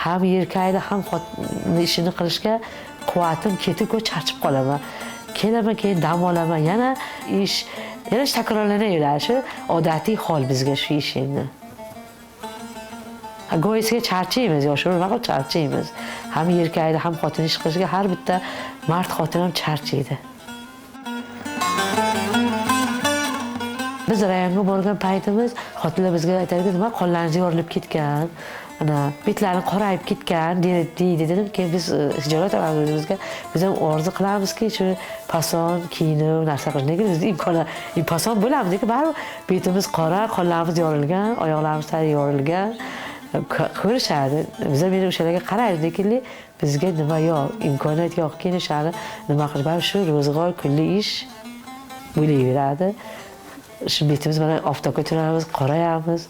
ham erkakni ham xotinni ishini qilishga quvvatim ketib charchib qolaman. Kelaman, keyin dam olaman, yana takrorlanaveradi. Shu odatiy hol bizga shu ish endi. Go'yisiga charchaymiz, yoshlar nima qilib charchaymiz. Ham erkakni ham xotin ish qilishga har bitta mard xotin ham charchaydi. Biz rayonga borgan paytimiz xotinlar bizga aytadiki, nima qonlaringiz yorilib ketgan, ana betlaring qorayib ketgan deydi dedim. Keyin biz tijorat amaliyimizga biz ham orzu qilamizki, shu pason kiyinib narsa qilish. Lekin bizda imkoniyat pason bo'lamiz-ku, baribir betimiz qora, qonlarimiz yorilgan, oyoqlarimiz yorilgan. Ko'rishadi. Biz ham o'shalarga qaraymiz, lekin bizga nima yo'q, imkoniyat yo'q. Keyin o'shani nima qilish, baribir shu ro'zg'or kunli ish bo'laveradi. Shu betimiz mana oftobga turamiz, qorayamiz,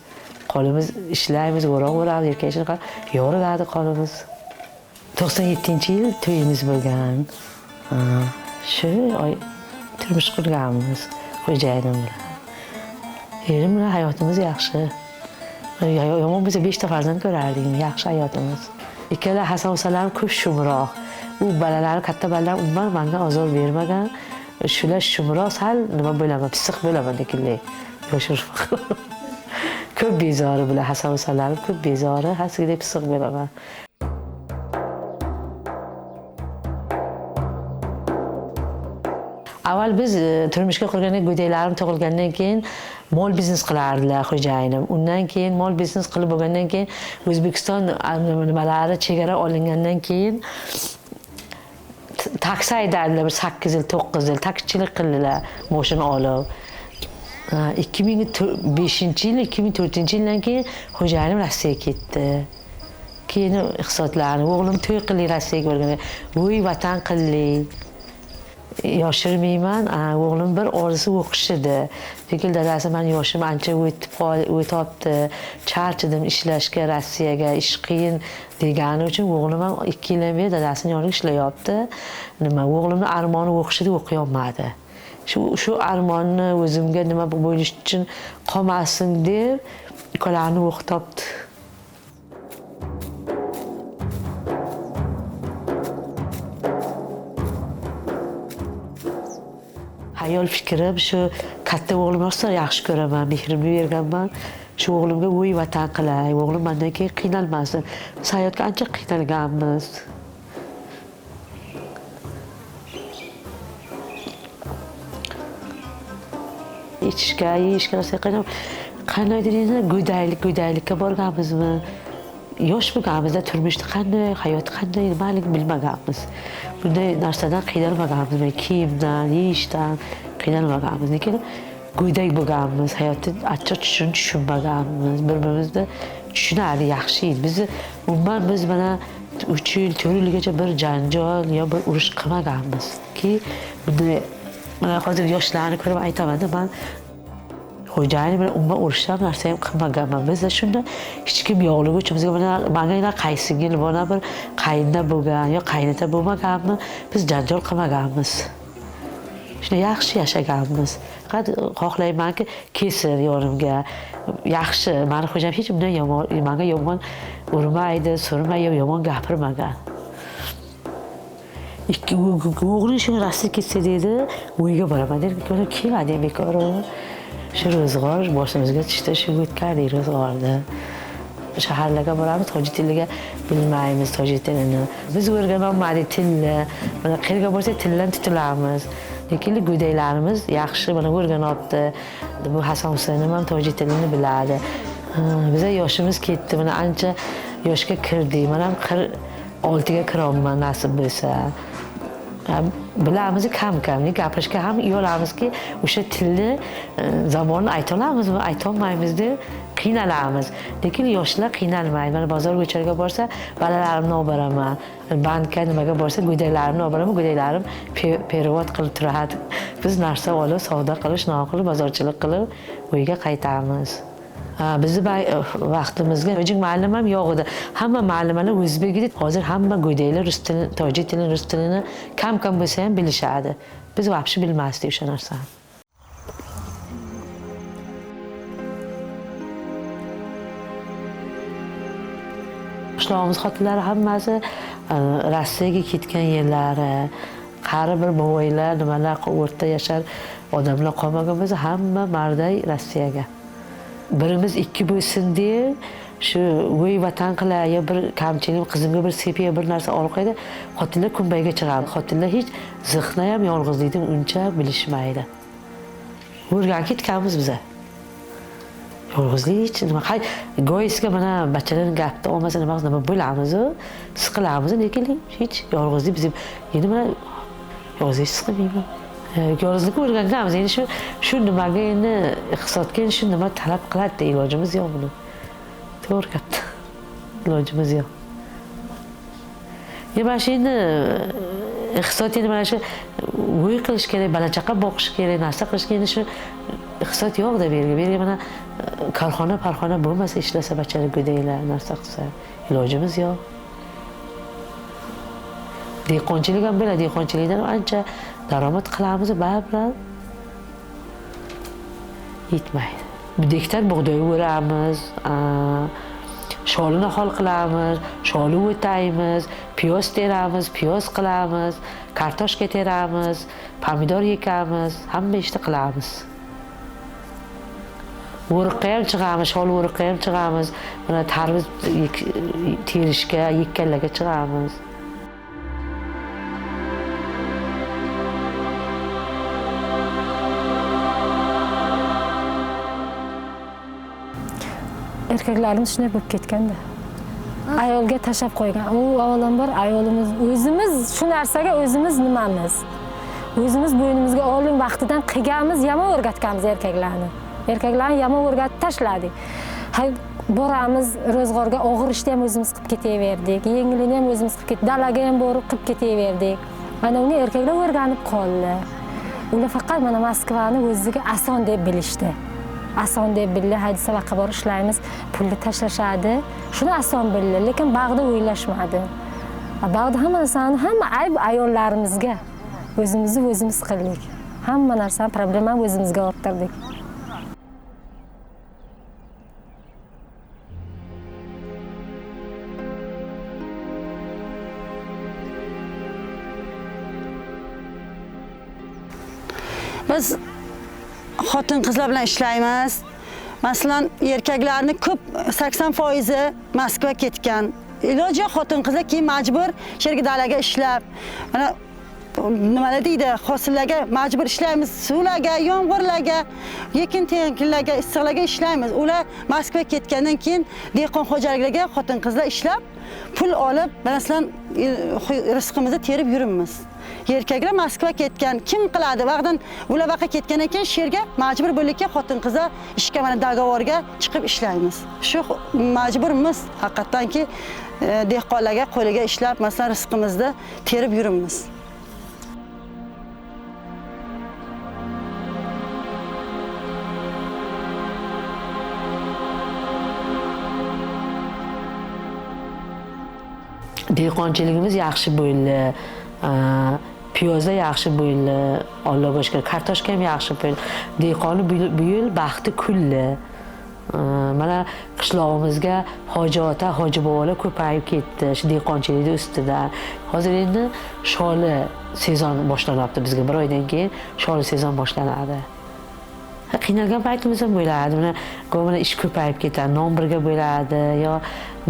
qo'limiz ishlaymiz, o'rab-o'rab, erkakishni yoriladi qo'limiz. 97-yil to'yimiz bo'lgan. Shu turmush qurganmiz xo'jayinim bilan. Erim bilan hayotimiz yaxshi. Yomon bo'lsa 5 ta farzand ko'rardik, yaxshi hayotimiz. Ikkala Hasan ukalar ko'p shumroq. U bolalari katta bolalar umuman menga ozor bermagan. Shular shumroq, sal nima bo'laman, pissiq bo'laman lekinlar. Yoshroq. Ko'p bezori bular, Hasan ukalar ko'p bezori, hasigida pissiq bo'laman. Avval biz turmushga qurganda go'daylarim tug'ilgandan keyin mol biznes qilardilar xo'jayinim. Undan keyin mol biznes qilib bo'lgandan keyin O'zbekiston nimalari chegara olingandan keyin taksi haydadilar, 8 yil, 9 yil taksichilik qildilar, mashina olib. 2005-yil, 2004-yildan keyin xo'jayinim Rossiyaga ketdi. Keyin iqtisodlarni o'g'lim to'y qildi Rossiyaga borganda. Voy vatan qildi. Yoshirmayman, o'g'lim bir orzusi o'qish edi. Lekin dadasi men yoshim ancha o'tibdi, charchadim ishlashga, Rossiyaga, ish qiyin degani uchun o'g'lim ham 2 yildan beri dadasining yonida ishlayapti. Nima, o'g'limning armoni o'qish edi, o'qiy olmadi. Shu armonni o'zimga nima bo'lish uchun qolmasin deb ukalarni o'qitibdi. Hayol fikrim shu katta o'g'lim olsa yaxshi ko'raman, mehrimni berganman. Shu o'g'limga voy vatan qilay, o'g'lim mendan keyin qiynalmasin. Biz hayotga ancha qiynalganmiz. Ichishga, yeyishga qiynalib, qandaydir endi go'daylikka borganmizmi? Yosh bo'lganimizda turmushni qanday, hayot qanday nimaligini bilmaganmiz. Bunday narsadan qiynalmaganmiz, kiyimdan, yeyishdan qiynalmaganmiz. Lekin go'dak bo'lganmiz, hayotni achchiq tushunmaganmiz, bir-birimizni tushunardik, yaxshi edi. Biz mana 3 yil, 4 yilgacha bir janjal yo bir urush qilmaganmiz. Ki bunday mana hozir yoshlarni ko'rib aytaman-da, men xo'jayinim bilan umuman urushlar narsa ham qilmaganman. Bizda shunda hech kim yo'qligi uchun bizga mana qaysi singil mana bir qayinda bo'lgan yo qaynota bo'lmaganmi, biz janjal qilmaganmiz. Shunda yaxshi yashaganmiz. Faqat xohlaymanki kelsin yonimga. Yaxshi, meni xo'jam hech bunday menga yomon urmaydi, surmaydi, yomon gapirmagan. O'g'lim shu Rossiyaga ketsa dedi, uyga boraman dedi. Kelmadi bekor. Shu ro'zg'or boshimizga tushdi, shu o'tkardik ro'zg'orda. Shaharlarga boramiz, tojik tiliga bilmaymiz, tojik tilini. Biz o'rganolmadik tilni. Mana qayerga borsak tildan tutilamiz. Lekin go'daylarimiz yaxshi mana o'rganibdi. Bu Hasan Husaynov ham tojik tilini biladi. Biza yoshimiz ketdi, mana ancha yoshga kirdik. Men ham 46 ga kiraman nasib bo'lsa. Bilamiz kam-kam, gapirishga ham uyalamizki, o'sha tilni zamonini ayta olamizmi, ayta olmaymiz deb qiynalamiz. Lekin yoshlar qiynalmaydi. Mana bozor ko'chalarga borsa, bolalarimni olib boraman. Bankka nimaga borsa, go'daklarimni olib boraman. Go'daklarim perevod qilib turadi. Biz narsa olib, savdo qilish, qilib, bozorchilik qilib, uyga qaytamiz. Bizni vaqtimizga tojik muallim ham yo'q edi. Hamma muallimalar o'zbek edi. Hozir hamma go'daylar rus tilini, tojik tilini, rus tilini kam bo'lsa ham bilishadi. Biz vaqti bilmasdik o'sha narsani. qishlog'imiz xotinlari hammasi Rossiyaga ketgan yerlari, qari bir boboylar, nimalar o'rta yashar odamlar qolmagan bo'lsa, hamma marday Rossiyaga. Birimiz ikki bo'lsin deb shu voy vatan qilay, yo bir kamchilik qizimga bir sepiya bir narsa olib qo'ydi, xotinlar kunbayga chiqadi. Xotinlar hech ziqna ham yolg'izlikni uncha bilishmaydi. O'rganib ketganmiz biz. Yolg'izlik hech nima, go'yisga mana bachalarning gapni olmasa nima bo'lamiz, siqilamiz, lekin hech yolg'izlik biz endi mana yolg'izlik siqilmayman. Yolg'izlikni o'rganganmiz. Endi shu nimaga endi iqtisodga shu nima talab qiladi, ilojimiz yo'q buni. To'g'ri gapdi. Ilojimiz yo'q. Mana shu endi iqtisod endi mana shu uy qilish kerak, balachaqa boqish kerak, narsa qilish kerak, shu iqtisod yo'q-da berga mana korxona bo'lmasa, ishlasa bachara go'daylar narsa qilsa, ilojimiz yo'q. Dehqonchilik ham bo'ladi, dehqonchilikdan ancha daromad qilamiz, baribir yetmaydi. Bir gektar bug'doy o'ramiz, sholini hol qilamiz, sholi o'taymiz, piyoz teramiz, piyoz qilamiz, kartoshka teramiz, pomidor ekamiz, hamma ishni qilamiz. O'riqqa ham chiqamiz, shol o'riqqa ham chiqamiz, mana tarvuz terishga, yekkanlarga chiqamiz. Erkaklarimiz shunday bo'lib ketganda. Ayolga tashab qo'ygan. U avvalambor ayolimiz, o'zimiz shu narsaga o'zimiz nimamiz? O'zimiz bo'ynimizga oldin vaqtidan qilganmiz, yomon o'rgatganmiz erkaklarni. Erkaklarni yomon o'rgatib tashladik. Boramiz ro'zg'orga, og'ir ishni ham o'zimiz qilib ketaverdik, yengilini ham o'zimiz qilib ketdik, dalaga ham borib qilib ketaverdik. Mana uni erkaklar o'rganib qoldi. Ular faqat mana Moskvani o'ziga oson deb bilishdi. Oson deb bildi, haydi sabaqa bor ishlaymiz, pulni tashlashadi. Shuni oson bildi, lekin bag'da o'ylashmadi. Bag'da hamma narsani, hamma ayb ayollarimizga. O'zimizni o'zimiz qildik. Hamma narsani, problemani o'zimizga orttirdik. Biz xotin qizlar bilan ishlaymiz. Masalan, erkaklarning ko'p 80% Moskva ketgan. Iloji xotin qizlar keyin majbur sherga dalaga ishlab, mana nimalar deydi, hosillarga majbur ishlaymiz, suvlarga, yomg'irlarga, ekin-tekinlarga, issiqlarga ishlaymiz. Ular Moskva ketgandan keyin dehqon xo'jaliklarga xotin qizlar ishlab, pul olib, masalan, rizqimizni terib yuribmiz. Erkaklar Moskva ketgan, kim qiladi? Vaqtdan ular vaqa ketgandan keyin sherga majbur bo'likka xotin qizlar ishga mana dogovorga chiqib ishlaymiz. Shu majburmiz haqiqatdanki dehqonlarga qo'liga ishlab, masalan, rizqimizni terib yuribmiz. Dehqonchiligimiz yaxshi bo'ldi. Piyozda yaxshi bo'ldi. Allohga shukr. Kartoshka ham yaxshi bo'ldi. Dehqonni bu yil baxti kulli. Mana qishlog'imizga hoji ota, hoji bobolar ko'payib ketdi. Shu dehqonchilikning ustida. Hozir endi sholi sezon boshlanyapti bizga. Bir oydan keyin sholi sezon boshlanadi. Qiynalgan paytimiz ham bo'ladi. Mana ish ko'payib ketadi. Non birga bo'ladi, yo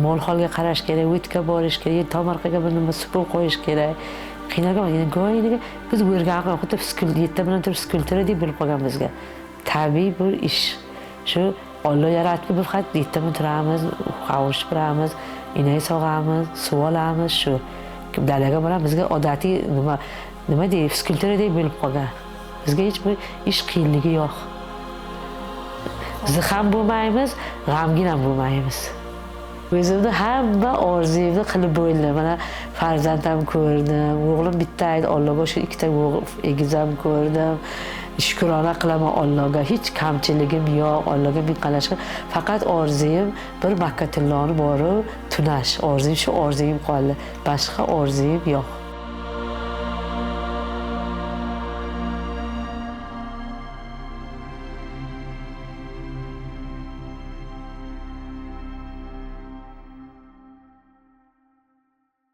mol holga qarash kerak, o'tga borish kerak, tomorqaga bir nima supur qo'yish kerak. Qiynalgan, endi go'yiniga biz o'rgangan, xuddi yetta bilan turib skulptura deb bo'lib qolgan bizga. Tabiiy bu ish. Shu Alloh yaratdi, biz faqat yetta bilan turamiz, qavushib turamiz, inay sog'amiz, suv olamiz, shu. Dalaga boramiz, bizga odatiy nima deyib, skulptura deb bo'lib qolgan. Bizga hech bir ish qiyinligi yo'q. Biz ham bo'lmaymiz, g'amgin ham bo'lmaymiz. O'zimni hamma orzuyimni qilib bo'ldim. Mana farzandam ko'rdim, o'g'lim bitta edi, Allohga shu ikkita egizam ko'rdim. Shukrona qilaman Allohga, hech kamchiligim yo'q, Allohga ming qalashqa. Faqat orzuyim bir Makkatulloni borib tunash. Orzuyim shu orzuyim qoldi. Boshqa orzuyim yo'q.